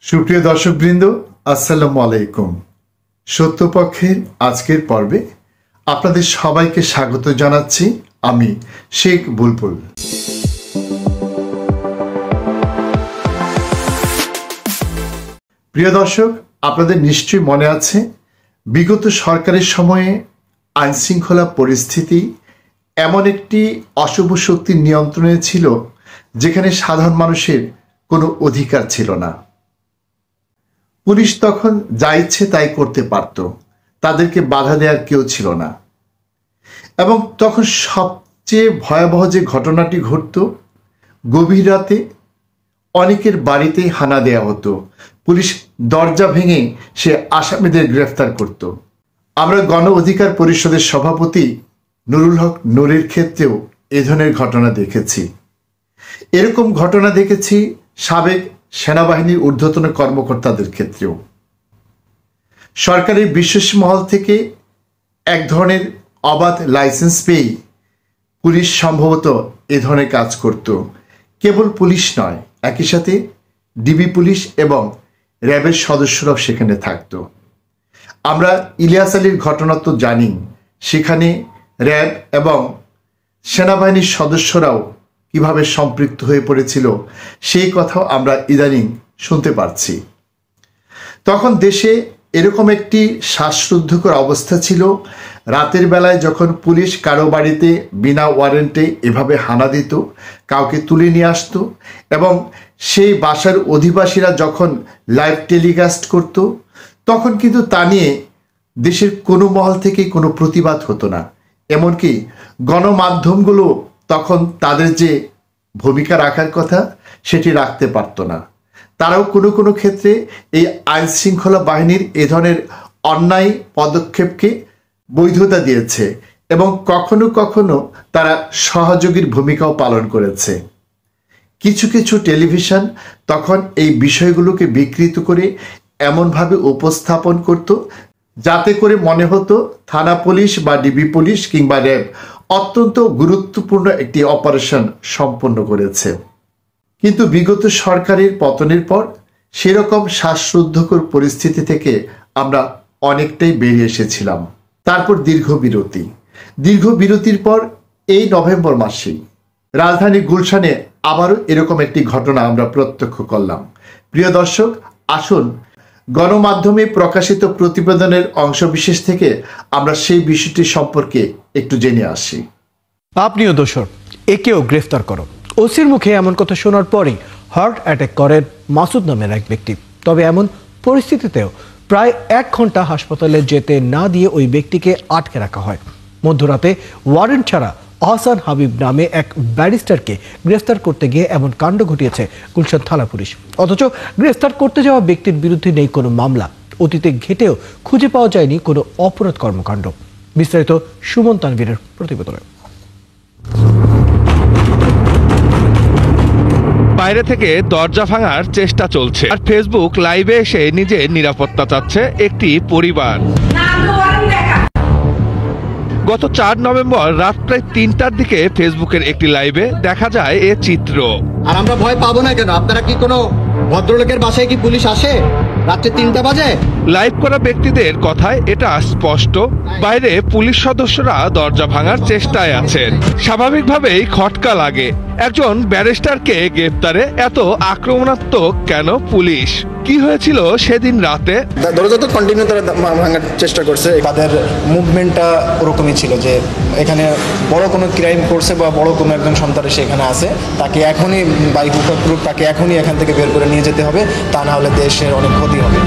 সুপ্রিয় দর্শকবৃন্দ, আসসালামু আলাইকুম। সত্যপক্ষের আজকের পর্বে আপনাদের সবাইকে স্বাগত জানাচ্ছি। আমি শেখ বুলবুল। প্রিয় দর্শক, আপনাদের নিশ্চয়ই মনে আছে বিগত সরকারের সময়ে আইনশৃঙ্খলা পরিস্থিতি এমন একটি অশুভ শক্তির নিয়ন্ত্রণে ছিল যেখানে সাধারণ মানুষের কোনো অধিকার ছিল না। পুলিশ তখন যা ইচ্ছে তাই করতে পারত, তাদেরকে বাধা দেওয়ার কেউ ছিল না। এবং তখন সবচেয়ে ভয়াবহ যে ঘটনাটি ঘটত, গভীর রাতে অনেকের বাড়িতে হানা দেওয়া হতো, পুলিশ দরজা ভেঙে সে আসামিদের গ্রেফতার করত। আমরা গণ অধিকার পরিষদের সভাপতি নুরুল হক নুরের ক্ষেত্রেও এ ধরনের ঘটনা দেখেছি। এরকম ঘটনা দেখেছি সাবেক সেনাবাহিনীর ঊর্ধ্বতন কর্মকর্তাদের ক্ষেত্রেও। সরকারি বিশ্বাসী মহল থেকে এক ধরনের অবাধ লাইসেন্স পেয়ে পুলিশ সম্ভবত এ ধরনের কাজ করত। কেবল পুলিশ নয়, একই সাথে ডিবি পুলিশ এবং র্যাবের সদস্যরাও সেখানে থাকত। আমরা ইলিয়াস আলীর ঘটনা তো জানি, সেখানে র্যাব এবং সেনাবাহিনীর সদস্যরাও কিভাবে সম্পৃক্ত হয়ে পড়েছিল সেই কথাও আমরা ইদানিং শুনতে পারছি। তখন দেশে এরকম একটি শ্বাসরুদ্ধকর অবস্থা ছিল। রাতের বেলায় যখন পুলিশ কারো বাড়িতে বিনা ওয়ারেন্টে এভাবে হানা দিত, কাউকে তুলে নিয়ে আসতো এবং সেই বাসার অধিবাসীরা যখন লাইভ টেলিকাস্ট করত, তখন কিন্তু তা নিয়ে দেশের কোনো মহল থেকে কোনো প্রতিবাদ হতো না। এমনকি গণমাধ্যমগুলো তখন তাদের যে ভূমিকা রাখার কথা সেটি রাখতে পারত না। তারাও কোনো কোনো ক্ষেত্রে এই আইন শৃঙ্খলা বাহিনীর এ ধরনের অন্যায় পদক্ষেপকে বৈধতা দিয়েছে এবং কখনো কখনো তারা সহযোগীর ভূমিকাও পালন করেছে। কিছু কিছু টেলিভিশন তখন এই বিষয়গুলোকে বিকৃত করে এমনভাবে উপস্থাপন করত যাতে করে মনে হতো থানা পুলিশ বা ডিবি পুলিশ কিংবা র্যাব অত্যন্ত গুরুত্বপূর্ণ একটি অপারেশন সম্পন্ন করেছে। কিন্তু বিগত সরকারের পতনের পর সেরকম শ্বাসরুদ্ধকর পরিস্থিতি থেকে আমরা অনেকটাই বেরিয়ে এসেছিলাম। তারপর দীর্ঘ বিরতির পর এই নভেম্বর মাসেই রাজধানী গুলশানে আবারও এরকম একটি ঘটনা আমরা প্রত্যক্ষ করলাম। প্রিয় দর্শক, আসুন গণমাধ্যমে প্রকাশিত প্রতিবেদনের অংশবিশেষ থেকে আমরা সেই বিষয়টি সম্পর্কে একটু জেনে আসি। আপনিও দোষর, একেও গ্রেফতার করো। ওসির মুখে এমন কথা শোনার পরেই হার্ট অ্যাটাক করেন মাসুদ নামের এক ব্যক্তি। তবে এমন পরিস্থিতিতেও প্রায় 1 ঘন্টা হাসপাতালে যেতে না দিয়ে ওই ব্যক্তিকে আটকে রাখা হয়। মধ্যরাতে ওয়ারেন্ট ছাড়া আহসান হাবিব নামে এক ব্যারিস্টারকে গ্রেফতার করতে গিয়ে এমন কাণ্ড ঘটিয়েছে গুলশান থানা পুলিশ। অথচ গ্রেফতার করতে যাওয়া ব্যক্তির বিরুদ্ধে নেই কোনো মামলা, অতীতে ঘেটেও খুঁজে পাওয়া যায়নি কোনো অপরাধ কর্মকাণ্ড। বিস্তারিত সুমন তানভীরের প্রতিবেদনে। বাইরে থেকে দরজা ভাঙার চেষ্টা চলছে, আর ফেসবুক লাইভে এসে নিজের নিরাপত্তা চাচ্ছে একটি পরিবার। গত 4 নভেম্বর রাত প্রায় 3টার দিকে ফেসবুকের একটি লাইভে দেখা যায় এ চিত্র। আর আমরা ভয় পাবো না কেন? আপনারা কি কোনো ভদ্রলোকের বাসায় কি পুলিশ আসে রাত্রে 3টা বাজে? লাইভ করা ব্যক্তিদের কথায় এটা স্পষ্ট, বাইরে পুলিশ সদস্যরা দরজা ভাঙার চেষ্টায় আছেন। স্বাভাবিকভাবেই খটকা লাগে। একজন ব্যারিস্টারকে গ্রেফতারে এত আক্রমণাত্মক কেন পুলিশ? কি হয়েছিল সেদিন রাতে? দরজা তো কন্টিনিউ তারা ভাঙার চেষ্টা করছে। তাদের মুভমেন্টটা ওরকমই ছিল যে এখানে বড় কোনো ক্রাইম করছে বা বড় কোনো একজন সন্ত্রাসী এখানে আছে, তাকে এখনই বাই হুক অর ক্রুক তাকে এখনই এখান থেকে বের করে নিয়ে যেতে হবে, তা না হলে দেশের অনেক ক্ষতি হবে।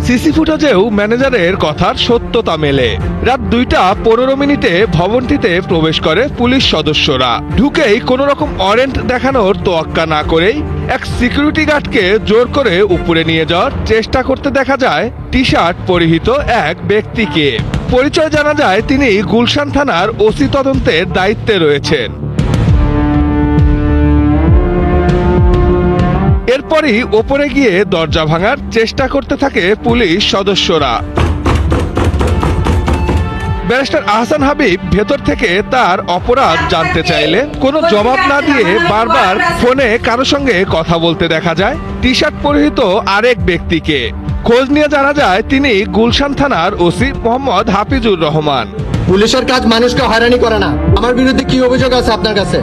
সিসি ফুটেজেও ম্যানেজারের কথার সত্যতা মেলে। রাত 2:15 ভবনটিতে প্রবেশ করে পুলিশ সদস্যরা। ঢুকেই কোনো রকম ওয়ারেন্ট দেখানোর তোয়াক্কা না করেই এক সিকিউরিটি গার্ডকে জোর করে উপরে নিয়ে যাওয়ার চেষ্টা করতে দেখা যায় টি শার্ট পরিহিত এক ব্যক্তিকে। পরিচয় জানা যায় তিনি গুলশান থানার ওসি তদন্তের দায়িত্বে রয়েছেন। এরপরই ওপরে গিয়ে দরজা ভাঙার চেষ্টা করতে থাকে পুলিশ সদস্যরা। ব্যারিস্টার আহসান হাবিব ভেতর থেকে তার অপরাধ জানতে চাইলে কোনো জবাব না দিয়ে বারবার ফোনে কারো সঙ্গে কথা বলতে দেখা যায় টি শার্ট পরিহিত আরেক ব্যক্তিকে। খোঁজ নিয়ে জানা যায় তিনি গুলশান থানার ওসি মোহাম্মদ হাফিজুর রহমান। পুলিশের কাজ মানুষকে হয়রানি করে না। আমার বিরুদ্ধে কি অভিযোগ আছে আপনার কাছে?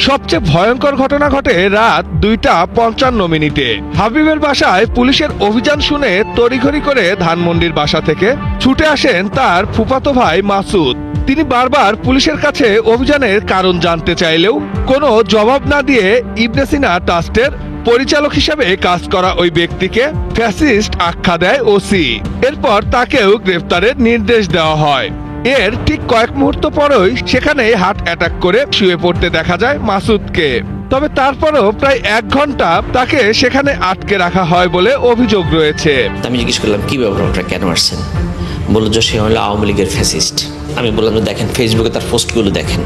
সবচেয়ে ভয়ঙ্কর ঘটনা ঘটে রাত 2:55 হাবিবের বাসায় পুলিশের অভিযান শুনে তড়িঘড়ি করে ধানমন্ডির বাসা থেকে ছুটে আসেন তার ফুফাতো ভাই মাসুদ। তিনি বারবার পুলিশের কাছে অভিযানের কারণ জানতে চাইলেও কোনো জবাব না দিয়ে ইবনে সিনা ট্রাস্টের পরিচালক হিসেবে কাজ করা ওই ব্যক্তিকে ফ্যাসিস্ট আখ্যা দেয় ওসি। এরপর তাকেও গ্রেফতারের নির্দেশ দেওয়া হয়। এর ঠিক কয়েক মুহূর্ত পরই সেখানে হার্ট অ্যাটাক করে শুয়ে পড়তে দেখা যায় মাসুদকে। তবে তারপরও প্রায় 1 ঘন্টা তাকে সেখানে আটকে রাখা হয় বলে অভিযোগ রয়েছে। আমি জিজ্ঞেস করলাম কি ব্যাপার, ওটা কেন আসছেন? বলল যে সে হলো আওয়ামী লীগের ফ্যাসিস্ট। আমি বললাম যে দেখেন ফেসবুকে তার পোস্টগুলো দেখেন,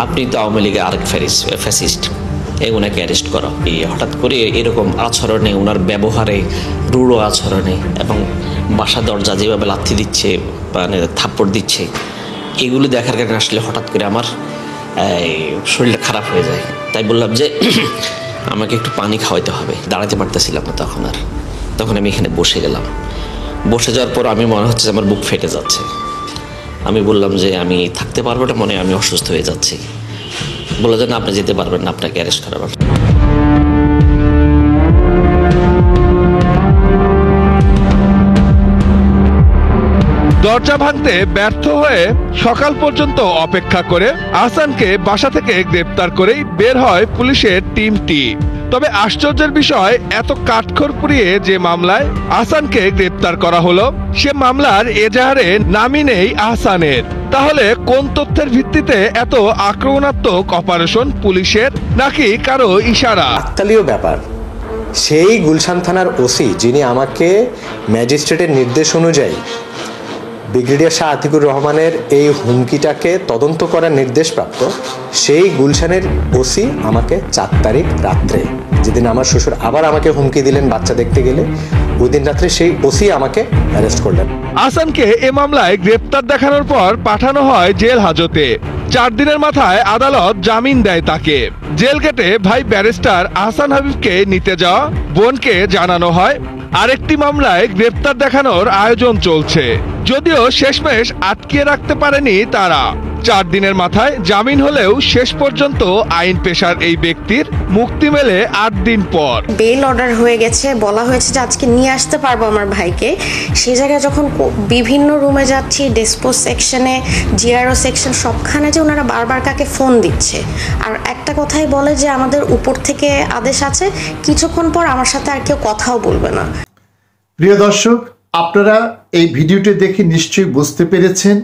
আপনি তো আওয়ামী লীগের আরেক ফ্যাসিস্ট, ওনাকে অ্যারেস্ট করা। হঠাৎ করে এরকম আচরণে, ওনার ব্যবহারে, রূঢ় আচরণে এবং বাসা দরজা যেভাবে লাথি দিচ্ছে, মানে থাপ্পড় দিচ্ছে, এগুলো দেখার কারণে আসলে হঠাৎ করে আমার শরীরটা খারাপ হয়ে যায়। তাই বললাম যে আমাকে একটু পানি খাওয়াইতে হবে। দাঁড়াতে পারতেছিলাম না তখন আমি এখানে বসে গেলাম। বসে যাওয়ার পর আমি মনে হচ্ছে আমার বুক ফেটে যাচ্ছে। আমি বললাম যে আমি থাকতে পারবো না, মনে আমি অসুস্থ হয়ে যাচ্ছি। বলে যে না, আপনি যেতে পারবেন না, আপনাকে অ্যারেস্ট করা হবে। দরজা ভাঙতে ব্যর্থ হয়ে সকাল পর্যন্ত অপেক্ষা করে আহসানকে বাসা থেকে গ্রেপ্তার করেই বের হয় পুলিশের টিমটি। তবে আশ্চর্যের বিষয়, এত কাঠখড় পুড়িয়ে যে মামলায় আহসানকে গ্রেপ্তার করা হলো, সে মামলার এজাহারে নামই নেই আহসানের। তাহলে কোন তথ্যের ভিত্তিতে এত আক্রমণাত্মক অপারেশন পুলিশের, নাকি কারো ইশারা? কাকতালীয় ব্যাপার। সেই গুলশান থানার ওসি যিনি আমাকে ম্যাজিস্ট্রেটের নির্দেশ অনুযায়ী ব্রিগেডিয়ার শাহ আতিকুর রহমানের এই হুমকিটাকে তদন্ত করার নির্দেশ প্রাপ্ত, সেই গুলশানের ওসি আমাকে 4 তারিখ রাত্রে, যেদিন আমার শ্বশুর আবার আমাকে হুমকি দিলেন বাচ্চা দেখতে গেলে, ওই দিন রাত্রে সেই ওসি আমাকে অ্যারেস্ট করলেন। আহসানকে এ মামলায় গ্রেপ্তার দেখানোর পর পাঠানো হয় জেল হাজতে। 4 দিনের মাথায় আদালত জামিন দেয় তাকে। জেল গেটে ভাই ব্যারিস্টার আহসান হাবিবকে নিতে যাওয়া বোনকে জানানো হয় আরেকটি মামলায় গ্রেপ্তার দেখানোর আয়োজন চলছে। যদিও শেষমেশ আটকিয়ে রাখতে পারেনি তারা। 4 দিনের মাথায় জামিন হলেও শেষ পর্যন্ত আইন পেশার এই ব্যক্তির মুক্তি মেলে 8 দিন পর। বেল অর্ডার হয়ে গেছে, বলা হয়েছে যে আজকে নিয়ে আসতে পারবো আমার ভাইকে। সেই জায়গায় যখন বিভিন্ন রুমে যাচ্ছি, ডিসপোজ সেকশনে, জিআরও সেকশন, সবখানে যে ওনারা বারবার কাকে ফোন দিচ্ছে, আর একটা কথাই বলে যে আমাদের উপর থেকে আদেশ আছে, কিছুক্ষণ পর আমার সাথে আর কেউ কথাও বলবে না। প্রিয় দর্শক, আপনারা এই ভিডিওটি দেখে নিশ্চয়ই বুঝতে পেরেছেন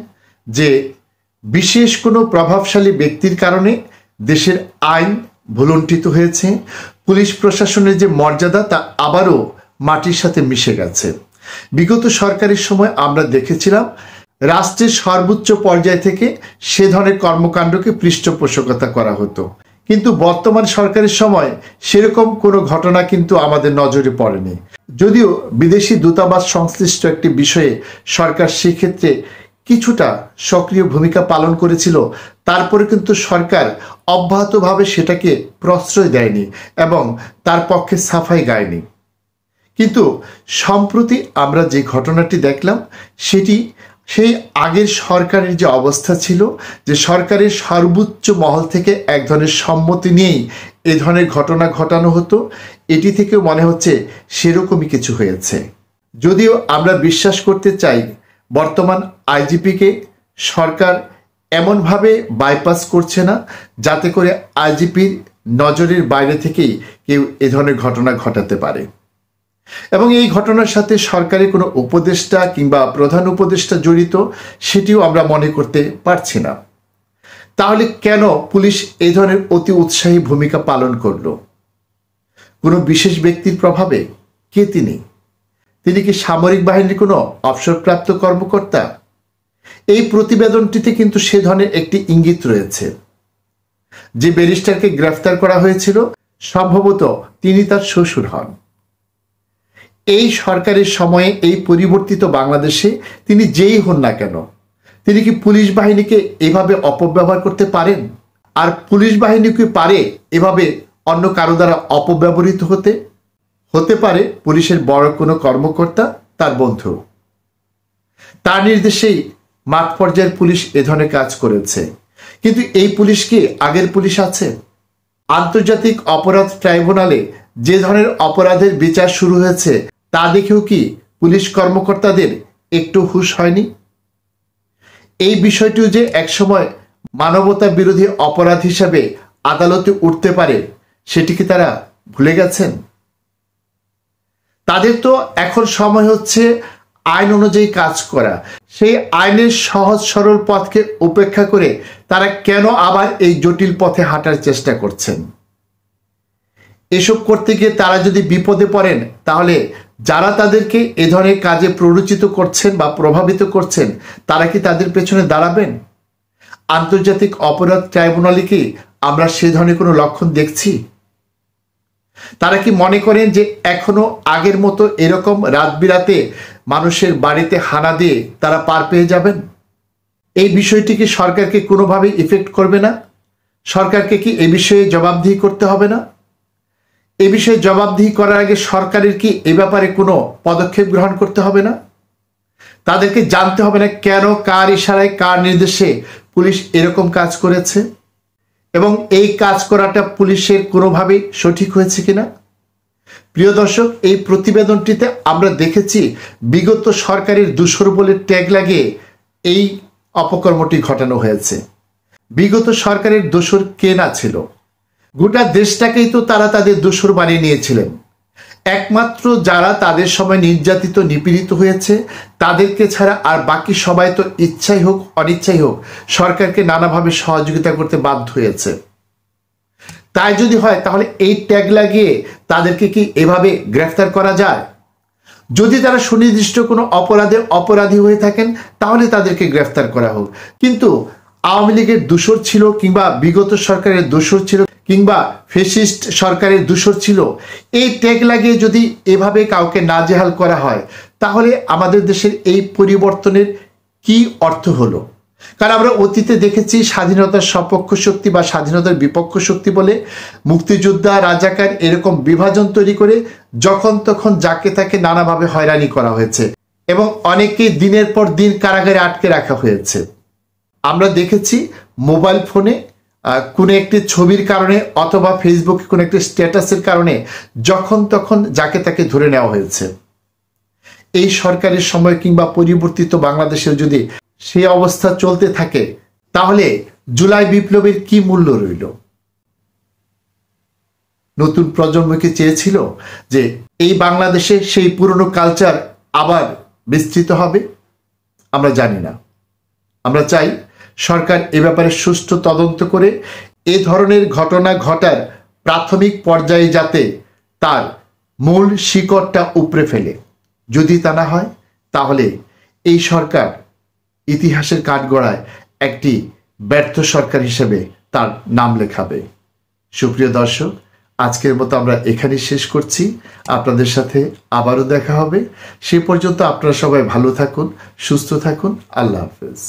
যে বিশেষ কোনো প্রভাবশালী ব্যক্তির কারণে দেশের আইন ভুলুণ্ঠিত হয়েছে। পুলিশ প্রশাসনের যে মর্যাদা তা আবারও মাটির সাথে মিশে গেছে। বিগত সরকারের সময় আমরা দেখেছিলাম রাষ্ট্রের সর্বোচ্চ পর্যায় থেকে সে ধরনের কর্মকাণ্ডকে পৃষ্ঠপোষকতা করা হতো, কিন্তু বর্তমান সরকারের সময় সেরকম কোনো ঘটনা কিন্তু আমাদের নজরে পড়েনি। যদিও বিদেশি দূতাবাস সংশ্লিষ্ট একটি বিষয়ে সরকার সেক্ষেত্রে কিছুটা সক্রিয় ভূমিকা পালন করেছিল, তারপরে কিন্তু সরকার অব্যাহতভাবে সেটাকে প্রশ্রয় দেয়নি এবং তার পক্ষে সাফাই গায়নি। কিন্তু সম্প্রতি আমরা যে ঘটনাটি দেখলাম সেটি সেই আগের সরকারের যে অবস্থা ছিল, যে সরকারের সর্বোচ্চ মহল থেকে এক ধরনের সম্মতি নিয়েই এ ধরনের ঘটনা ঘটানো হতো, এটি থেকে মনে হচ্ছে সেরকমই কিছু হয়েছে। যদিও আমরা বিশ্বাস করতে চাই বর্তমান আইজিপিকে সরকার এমনভাবে বাইপাস করছে না যাতে করে আইজিপির নজরের বাইরে থেকেই কেউ এ ধরনের ঘটনা ঘটাতে পারে, এবং এই ঘটনার সাথে সরকারের কোনো উপদেষ্টা কিংবা প্রধান উপদেষ্টা জড়িত সেটিও আমরা মনে করতে পারছি না। তাহলে কেন পুলিশ এই ধরনের অতি উৎসাহী ভূমিকা পালন করলো? কোনো বিশেষ ব্যক্তির প্রভাবে? কে তিনি? তিনি কি সামরিক বাহিনীর কোনো অবসরপ্রাপ্ত কর্মকর্তা? এই প্রতিবেদনটিতে কিন্তু সে ধরনের একটি ইঙ্গিত রয়েছে। যে ব্যারিস্টারকে গ্রেফতার করা হয়েছিল সম্ভবত তিনি তার শ্বশুর হন। এই সরকারের সময়ে এই পরিবর্তিত বাংলাদেশে তিনি যেই হন না কেন, তিনি কি পুলিশ বাহিনীকে এভাবে অপব্যবহার করতে পারেন? আর পুলিশ বাহিনী কি পারে এভাবে অন্য কারো দ্বারা অপব্যবহৃত হতে পারে পুলিশের বড় কোনো কর্মকর্তা, তার বন্ধু। তার নির্দেশেই মাঠ পর্যায়ের পুলিশ এ ধরনের কাজ করেছে। কিন্তু এই পুলিশ কি আগের পুলিশ আছে? আন্তর্জাতিক অপরাধ ট্রাইব্যুনালে যে ধরনের অপরাধের বিচার শুরু হয়েছে তা দেখেও কি পুলিশ কর্মকর্তাদের একটু হুঁশ হয়নি? এই বিষয়টিও যে একসময় মানবতা বিরোধী অপরাধ হিসাবে আদালতে উঠতে পারে সেটি কি তারা ভুলে গেছেন? তাদের তো এখন সময় হচ্ছে আইন অনুযায়ী কাজ করা। সেই আইনের সহজ সরল পথকে উপেক্ষা করে তারা কেন আবার এই জটিল পথে হাঁটার চেষ্টা করছেন? এসব করতে গিয়ে তারা যদি বিপদে পড়েন তাহলে যারা তাদেরকে এ ধরনের কাজে প্ররোচিত করছেন বা প্রভাবিত করছেন তারা কি তাদের পেছনে দাঁড়াবেন? আন্তর্জাতিক অপরাধ ট্রাইব্যুনালে কি আমরা সে ধরনের কোনো লক্ষণ দেখছি? তারা কি মনে করেন যে এখনো আগের মতো এরকম রাত বিরাতে মানুষের বাড়িতে হানা দিয়ে তারা পার পেয়ে যাবেন? এই বিষয়টি কি সরকারকে কোনোভাবেই ইফেক্ট করবে না? সরকারকে কি এ বিষয়ে জবাবদিহি করতে হবে না? এ বিষয়ে জবাবদিহি করার আগে সরকারের কি এ ব্যাপারে কোনো পদক্ষেপ গ্রহণ করতে হবে না? তাদেরকে জানতে হবে না কেন, কার ইশারায়, কার নির্দেশে পুলিশ এরকম কাজ করেছে এবং এই কাজ করাটা পুলিশের কোনোভাবেই সঠিক হয়েছে কিনা? প্রিয় দর্শক, এই প্রতিবেদনটিতে আমরা দেখেছি বিগত সরকারের দোসর বলে ট্যাগ লাগিয়ে এই অপকর্মটি ঘটানো হয়েছে। বিগত সরকারের দোসর কে না ছিল? গোটা দেশটাকেই তো তারা তাদের দোসর বানিয়ে নিয়েছিলেন। একমাত্র যারা তাদের সময় নির্যাতিত নিপীড়িত হয়েছে তাদেরকে ছাড়া আর বাকি সবাই তো ইচ্ছাই হোক অনিচ্ছাই হোক সরকারকে নানাভাবে সহযোগিতা করতে বাধ্য হয়েছে। তাই যদি হয় তাহলে এই ট্যাগ লাগিয়ে তাদেরকে কি এভাবে গ্রেফতার করা যায়? যদি তারা সুনির্দিষ্ট কোনো অপরাধে অপরাধী হয়ে থাকেন তাহলে তাদেরকে গ্রেফতার করা হোক। কিন্তু আওয়ামী লীগের দোসর ছিল কিংবা বিগত সরকারের দোসর ছিল কিংবা ফ্যাসিস্ট সরকারের দোসর ছিল, এই ট্যাগ লাগিয়ে যদি এভাবে কাউকে নাজেহাল করা হয় তাহলে আমাদের দেশের এই পরিবর্তনের কি অর্থ হলো? কারণ আমরা অতীতে দেখেছি স্বাধীনতার সপক্ষ শক্তি বা স্বাধীনতার বিপক্ষ শক্তি বলে মুক্তিযোদ্ধা, রাজাকার এরকম বিভাজন তৈরি করে যখন তখন যাকে তাকে নানাভাবে হয়রানি করা হয়েছে এবং অনেকেই দিনের পর দিন কারাগারে আটকে রাখা হয়েছে। আমরা দেখেছি মোবাইল ফোনে কোনো একটি ছবির কারণে অথবা ফেসবুকে কোনো একটি স্ট্যাটাসের কারণে যখন তখন যাকে তাকে ধরে নেওয়া হয়েছে। এই সরকারের সময় কিংবা পরিবর্তিত বাংলাদেশের যদি সেই অবস্থা চলতে থাকে তাহলে জুলাই বিপ্লবের কি মূল্য রইল? নতুন প্রজন্মকে চেয়েছিল যে এই বাংলাদেশে সেই পুরনো কালচার আবার বিস্তৃত হবে? আমরা জানি না। আমরা চাই সরকার এ ব্যাপারে সুষ্ঠু তদন্ত করে এ ধরনের ঘটনা ঘটার প্রাথমিক পর্যায়ে যাতে তার মূল শিকড়টা উপড়ে ফেলে। যদি তা না হয় তাহলে এই সরকার ইতিহাসের কাঠগড়ায় একটি ব্যর্থ সরকার হিসেবে তার নাম লেখাবে। সুপ্রিয় দর্শক, আজকের মতো আমরা এখানেই শেষ করছি। আপনাদের সাথে আবারও দেখা হবে। সে পর্যন্ত আপনারা সবাই ভালো থাকুন, সুস্থ থাকুন। আল্লাহ হাফেজ।